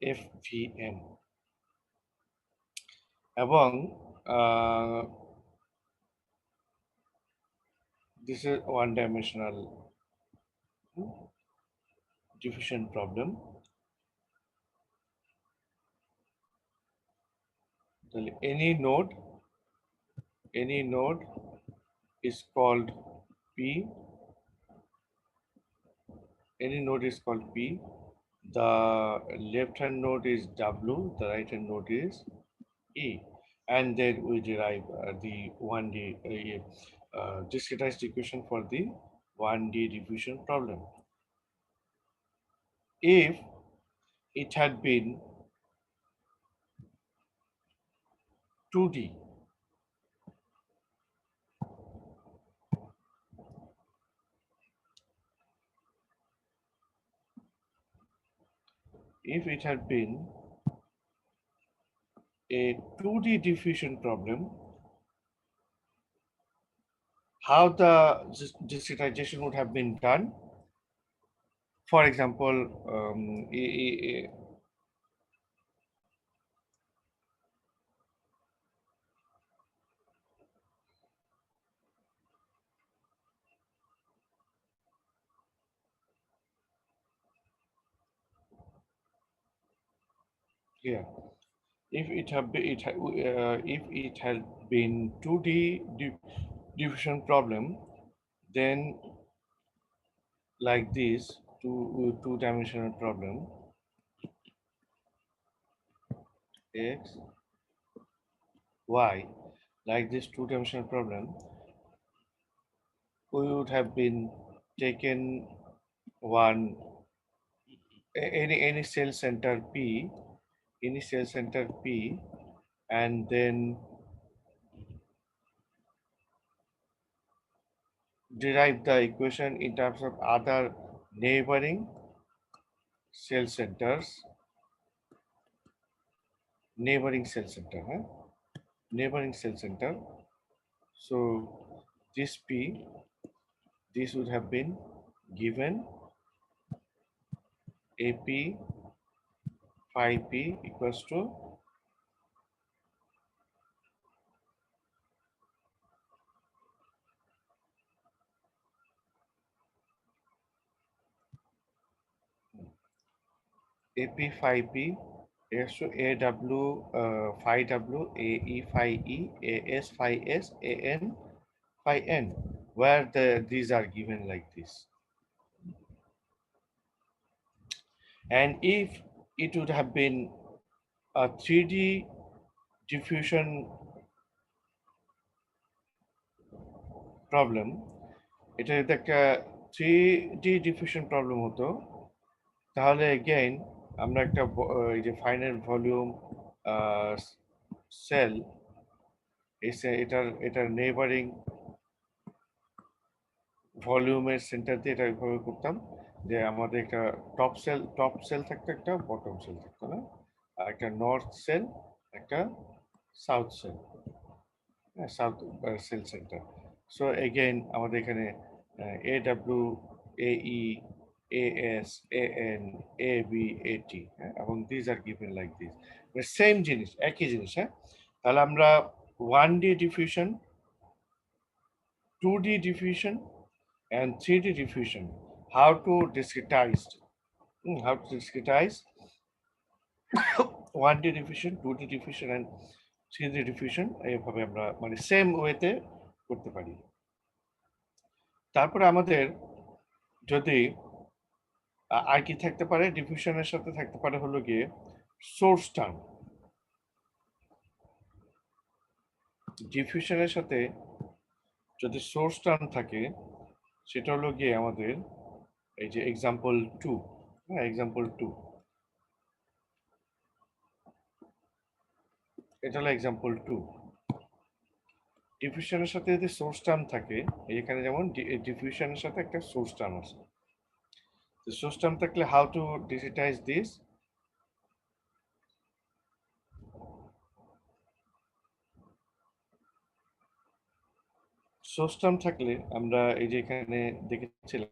FVM এবং this is one dimensional diffusion problem. Any node is called P. Any node is called P. The left hand node is W, the right hand node is E. And then we derive the 1D discretized equation for the 1D diffusion problem. If it had been 2D, if it had been a 2D diffusion problem, how the discretization would have been done? For example, here, if it had been, if it had been 2D diffusion problem, then like this two-dimensional problem, x, y, like this two-dimensional problem, we would have been taken one any cell center P, and then derive the equation in terms of other neighboring cell centers, neighboring cell center. So this P, this would have been given AP phi P equals to AP phi P equals to AW phi W, AE phi E, AS phi S, AN phi N, where these are given like this. And if it would have been a 3D diffusion problem, এটা যদি একটা 3D diffusion problem হতো, তাহলে again আমরা একটা এই যে finite volume sell এটার নেইবারিং ভলিউমের সেন্টার দিয়ে এটা এইভাবে করতাম যে আমাদের একটা টপ সেল থাকতো, একটা বটম সেল থাকতো, না, আর একটা নর্থ সেল, একটা south cell, south cell centre. So again আমাদের এখানে a W, a E, a S, a N, a B, a T, এবং these are given like this, same জিনিস, একই জিনিস। হ্যাঁ, তাহলে আমরা 1D diffusion, 2D diffusion and 3D diffusion, how to discretize 1D diffusion, 2D diffusion and 3D diffusion, এইভাবে আমরা মানে সেম ওয়েতে করতে পারি। তারপরে আমাদের যদি আর কি থাকতে পারে, ডিফিউশনের সাথে থাকতে পারে হলো গিয়ে সোর্স টার্ম। ডিফিউশনের সাথে যদি সোর্স টার্ম থাকে, সেটা হলো গিয়ে আমাদের এই যে এক্সাম্পল 2, হ্যাঁ, এক্সাম্পল 2, এটা হলো এক্সাম্পল 2। ডিফিউশনের সাথে যদি সোর্স টার্ম থাকে, এখানে যেমন ডিফিউশনের সাথে একটা সোর্স টার্ম আছে, সোর্স টার্ম থাকলে how to digitize this, source term থাকলে আমরা এই যে এখানে দেখেছিলাম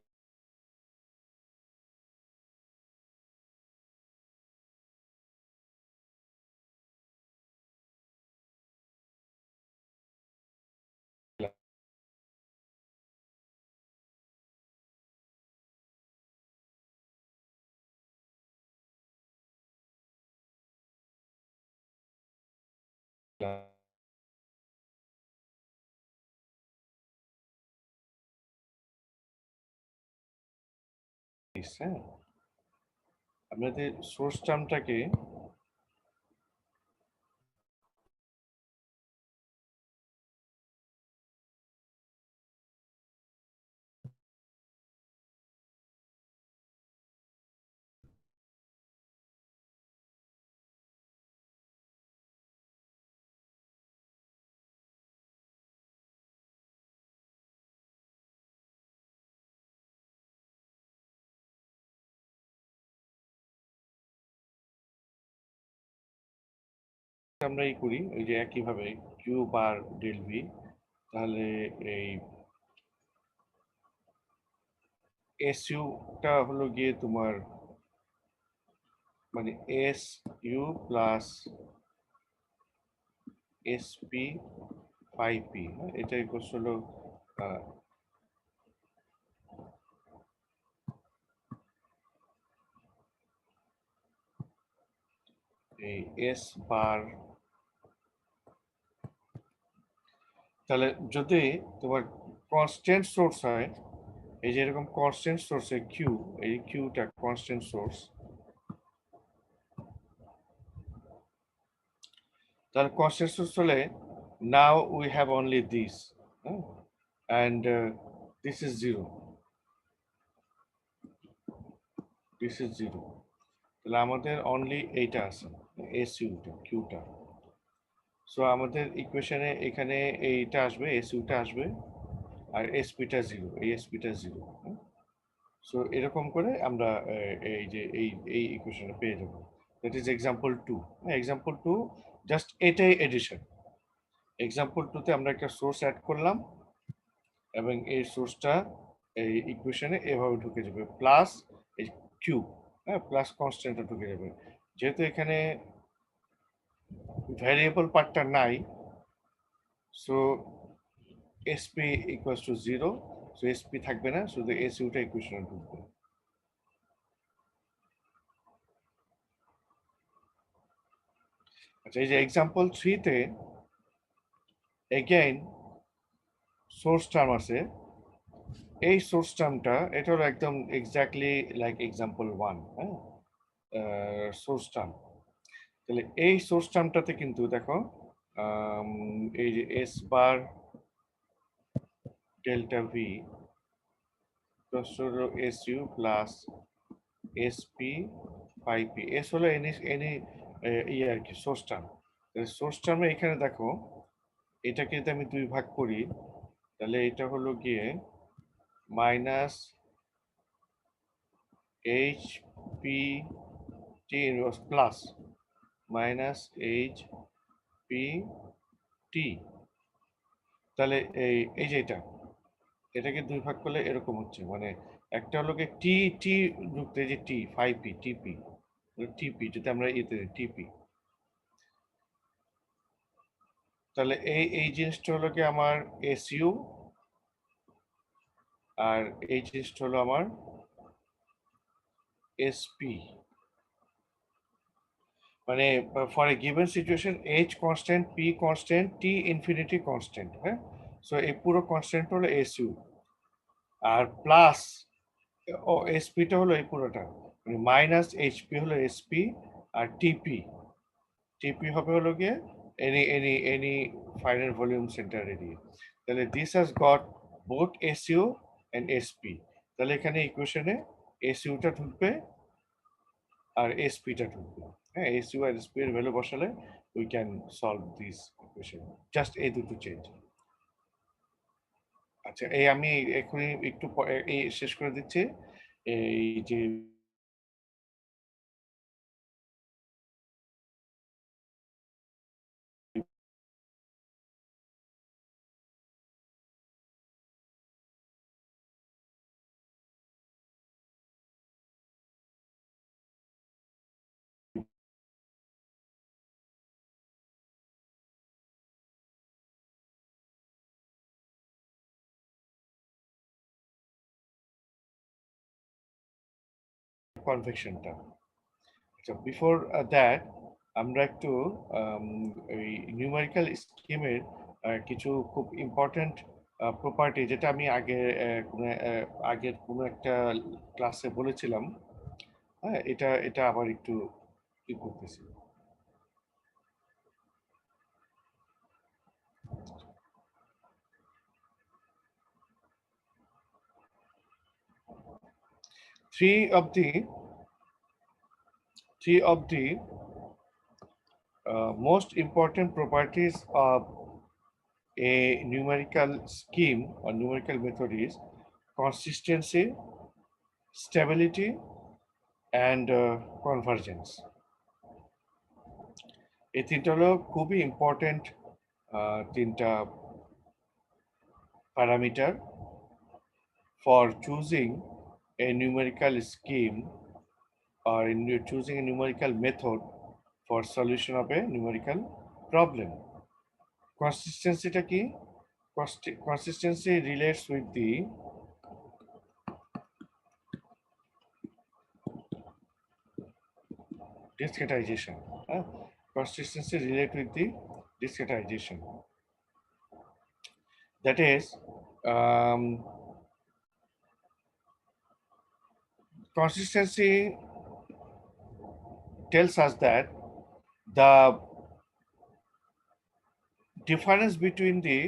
হ্যাঁ, আমাদের সোর্স টার্মটাকে আমরা এই করি ওই যে একইভাবে কিউ বার ডেল ভি, তাহলে এই এসইউটা হলো গিয়ে তোমার মানে S U plus SP five P, এটা ইকুয়ালস হলো এই এস বার। তাহলে যদি তোমার কনস্ট্যান্ট সোর্স হয়, এই যে এরকম কনস্ট্যান্ট সোর্সে কিউ, এই কিউটা কনস্ট্যান্ট সোর্স, তাহলে কনস্ট্যান্ট সোর্স হলে now we have only this and this is zero, this is zero. তাহলে আমাদের অনলি এইটা আছে, এস ইউটা কিউটা। সো আমাদের ইকুয়েশনে এখানে এইটা আসবে, এস ইউটা আসবে, আর এসপিটা জিরো, এই এসপিটা জিরো। সো এরকম করে আমরা এই যে এই ইকুয়েশনটা পেয়ে যাবো। That is example two. Example two just এটাই এডিশন। এক্সাম্পল টুতে আমরা একটা সোর্স অ্যাড করলাম এবং এই সোর্সটা এই ইকুয়েশনে এভাবে ঢুকে যাবে, প্লাস এই কিউ, হ্যাঁ, প্লাস কনস্ট্যান্টটা ঢুকে যাবে। যেহেতু এখানে ভ্যারিয়েবল পার্টটা নাই, so SP equals to zero, so SP থাকবে না, শুধু এসইউটা ইকুয়েশনে ঢুকবে। আচ্ছা, এই যে এক্সাম্পল থ্রিতে এগেইন সোর্স টার্ম আছে। এই সোর্স টার্মটা এটা হলো একদম এক্স্যাক্টলি লাইক এক্সাম্পল ওয়ান, হ্যাঁ, সোর্স টার্ম। তাহলে এই সোর্স টার্মটাতে কিন্তু দেখো এই যে এস বার ডেল্টা ভি হলো S U plus S P five P, S হলো এনি এনি ইয়ে আর কি সোর্স টার্ম। সোর্স টার্মে এখানে দেখো এটাকে যদি আমি দুই ভাগ করি, তাহলে এটা হলো গিয়ে minus H P T inverse plus minus H P T. তাহলে এই যে এটাকে দুই ভাগ করলে এরকম হচ্ছে, মানে একটা হলো কি টি টি ঢুকতে, যে টি ফাইভ পি টিপি, টিপি যদি আমরা এতে টিপি, তাহলে এই জিনিসটা হলো কি আমার এসইউ, আর এই জিনিসটা হলো আমার এসপি। মানে for a given situation H constant, P constant, T infinity constant, হ্যাঁ। সো এই পুরো কনস্ট্যান্ট হলো এসইউ, আর প্লাস ও এসপিটা হলো এই পুরোটা, মানে মাইনাস এইচপি হলো এসপি, আর টিপি, টিপি হবে হলো গিয়ে any final volume centre area. তাহলে this has got both SU and SP. তাহলে এখানে ইকুয়েশনে এসইউটা ঢুকবে আর এসপিটা ঢুকবে, হ্যাঁ। এসইউ আর এসপি এর ভ্যালু বসালে we can solve this equation, just এই দুটো চেঞ্জ। আচ্ছা, এই আমি এখনই একটু এই শেষ করে দিচ্ছি। এই যে কনভেকশনটা, আচ্ছা বিফোর দ্যাট আমরা একটু এই নিউমেরিক্যাল স্কিমের কিছু খুব ইম্পর্ট্যান্ট প্রপার্টি, যেটা আমি আগে আগের কোনো একটা ক্লাসে বলেছিলাম। হ্যাঁ, এটা এটা আবার একটু ই করতেছি। Three of the three of the most important properties of a numerical scheme or numerical method is consistency, stability, and convergence. এই তিনটা হলো খুবই ইম্পর্টেন্ট তিনটা parameter for choosing a numerical scheme or choosing a numerical method for solution of a numerical problem. Consistency কি? Consistency relates with the discretization. Consistency relate with the discretization. That is, um, consistency tells us that the difference between the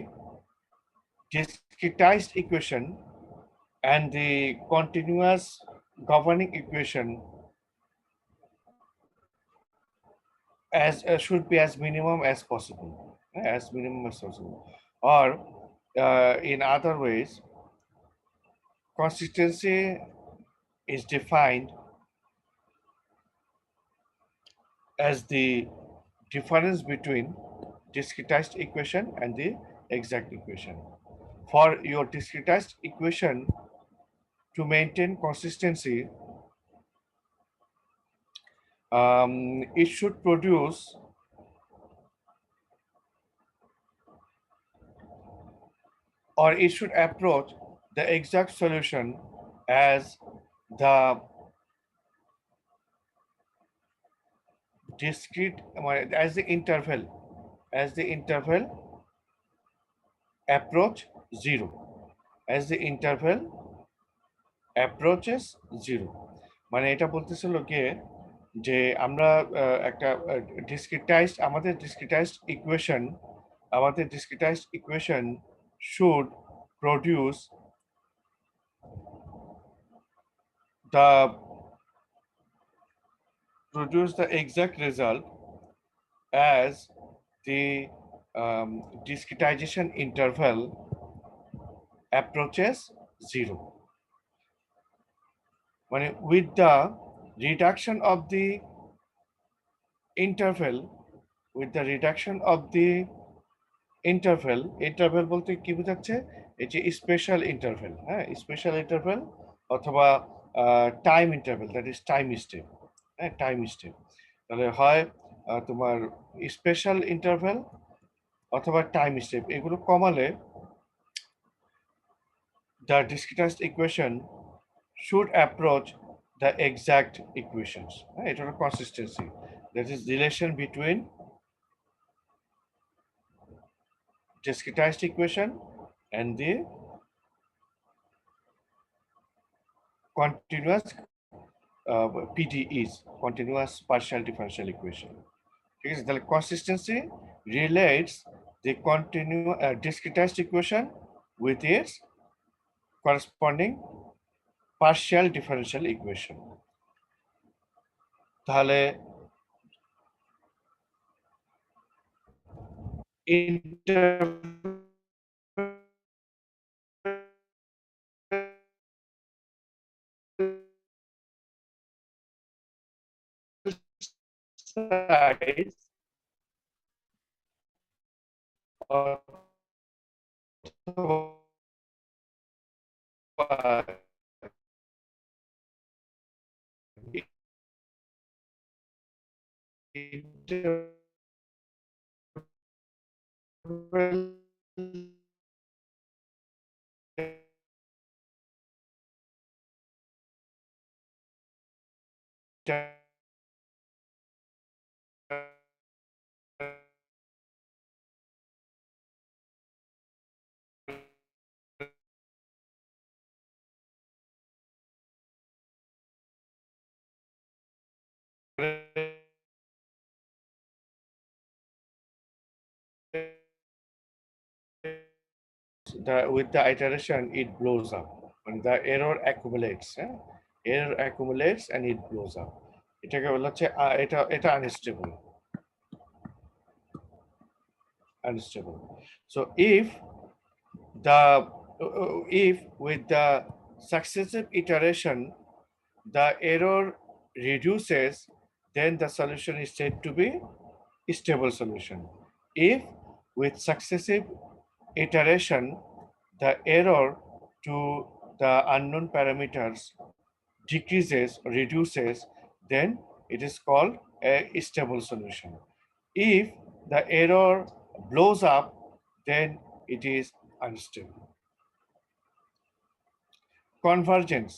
discretized equation and the continuous governing equation as should be as minimum as possible, as minimum as possible, or in other ways, consistency is defined as the difference between discretized equation and the exact equation. For your discretized equation to maintain consistency, it should produce or it should approach the exact solution as the discrete as the interval approach zero, as the interval approaches zero. মানে এটা বলতেছিল গিয়ে যে আমরা একটা discretized আমাদের discretized equation should produce the exact result as the discretization interval approaches zero. মানে with the reduction of the interval, interval বলতে কি বোঝাচ্ছে? এই যে স্পেশাল ইন্টারভেল, হ্যাঁ, স্পেশাল ইন্টারভেল অথবা time interval, that is time step. হ্যাঁ, টাইম স্টেপ তাহলে হয় তোমার স্পেশাল ইন্টারভেল অথবা টাইম স্টেপ, এগুলো কমালে the discretized equation should approach the exact equations. এটা হলো consistency, that is relation between discretized equation and the continuous PDEs, continuous partial differential equation. ঠিক আছে, তাহলে consistency relates the discretized equation with its corresponding partial differential equation. তাহলে interval size অথবা with the iteration it blows up, and the error accumulates. Error accumulates and it blows up. এটাকে বলা হচ্ছে এটা unstable. So if with the successive iteration the error reduces, then the solution is said to be stable solution. If with successive iteration the error to the unknown parameters decreases or reduces, then it is called a stable solution. If the error blows up, then it is unstable. Convergence.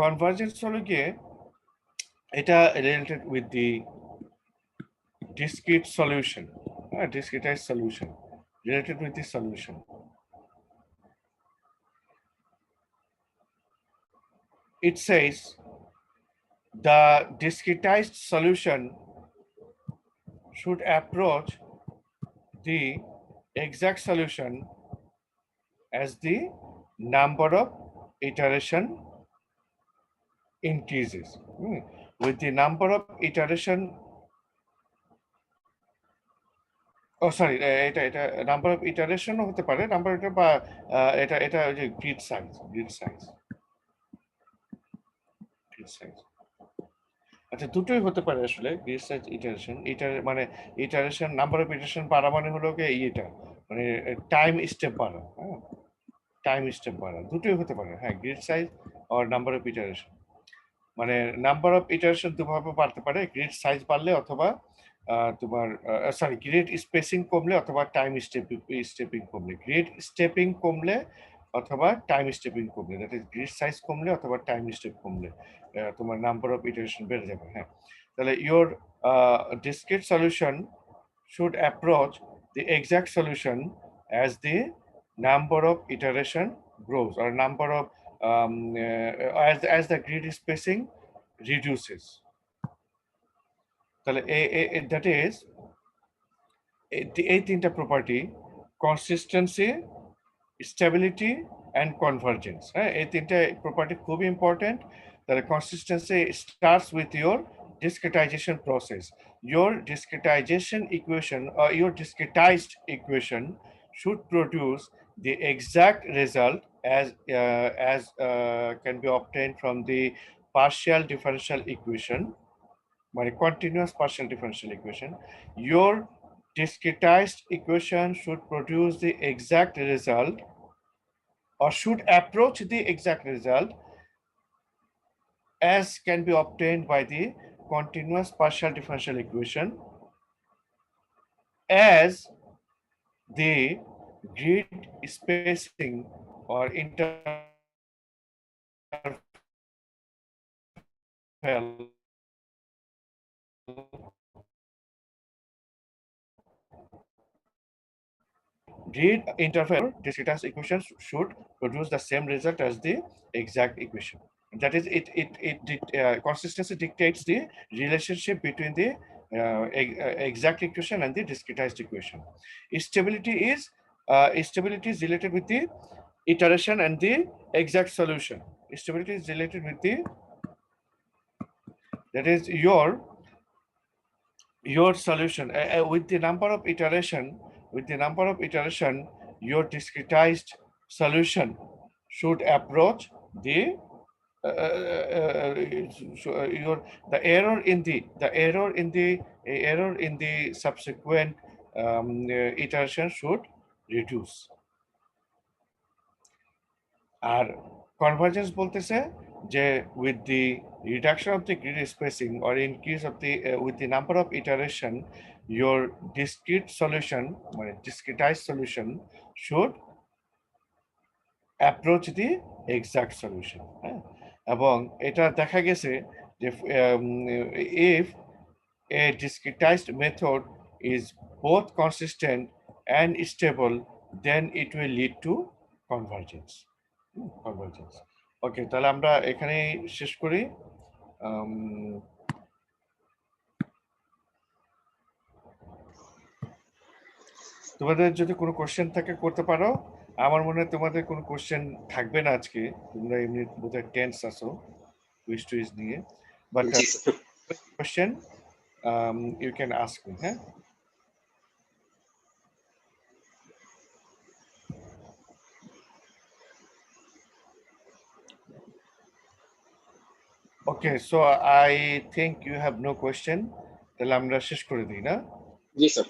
Convergence হলো গিয়ে এটা related with the discrete solution, discretized solution, related with the solution. It says the discretized solution should approach the exact solution as the number of iteration increases. With the number of iteration, এটা number of ইটারেশনও হতে পারে, number এটা বা এটা ওই যে grid size আচ্ছা, দুটোই হতে পারে আসলে। গ্রিড সাইজ ইটারেশন, মানে ইটারেশন, নাম্বার অফ ইটারেশন বাড়া মানে হলো এটা মানে টাইম স্টেপ বাড়া। হ্যাঁ, টাইম স্টেপ বাড়া দুটোই হতে পারে। হ্যাঁ, গ্রিড সাইজ আর নাম্বার অফ ইটারেশন, মানে নাম্বার অফ ইটারেশন দুভাবে বাড়তে পারে, গ্রিড সাইজ বাড়লে অথবা তোমার গ্রিড স্পেসিং কমলে অথবা টাইম স্টেপিং কমলে। গ্রিড স্টেপিং কমলে অথবা টাইম স্টেপিং কমলে, দ্যাট ইজ গ্রিড সাইজ কমলে অথবা টাইম স্টেপ কমলে তোমার নাম্বার অফ ইটারেশন বেড়ে যাবে। হ্যাঁ, তাহলে your discrete solution should approach the exact solution as the number of iteration grows, or number of as the grid spacing reduces. তাহলে that is এই তিনটা property, consistency, stability and convergence. হ্যাঁ, এই তিনটা প্রপার্টি খুব ইম্পর্টেন্ট। তাহলে consistency starts with your discretization process. Your discretization equation or your discretized equation should produce the exact result as can be obtained from the partial differential equation, মানে continuous partial differential equation. Your discretized equation should produce the exact result, or should approach the exact result as can be obtained by the continuous partial differential equation, as the grid spacing or interval grid interval discretized equations should produce the same result as the exact equation. That is, consistency dictates the relationship between the exact equation and the discretized equation. Stability is related with the iteration and the exact solution. Stability is related with the, that is your solution with the number of iteration. With the number of iteration, your discretized solution should approach the the error in the subsequent iteration should reduce. আর convergence বলতেছে যে with the reduction of the grid spacing or increase of the with the number of iteration, your discrete solution, মানে discretized solution should approach the exact solution. হ্যাঁ, এবং এটা দেখা গেছে যে if a discretized method is both consistent and stable, then it will lead to convergence. ওকে, তাহলে আমরা এখানেই শেষ করি। তোমাদের যদি কোনো কোশ্চেন থাকে করতে পারো। আমার মনে হয় তোমাদের কোনো কোশ্চেন থাকবে না আজকে, তোমরা এমনি বোধহয় টেন্স আছো কুইজ টুইজ নিয়ে, বাট জি sir. Question you can ask me. হ্যাঁ, okay, so I think you have no question, তাহলে আমরা শেষ করে দিই না? জি স্যার।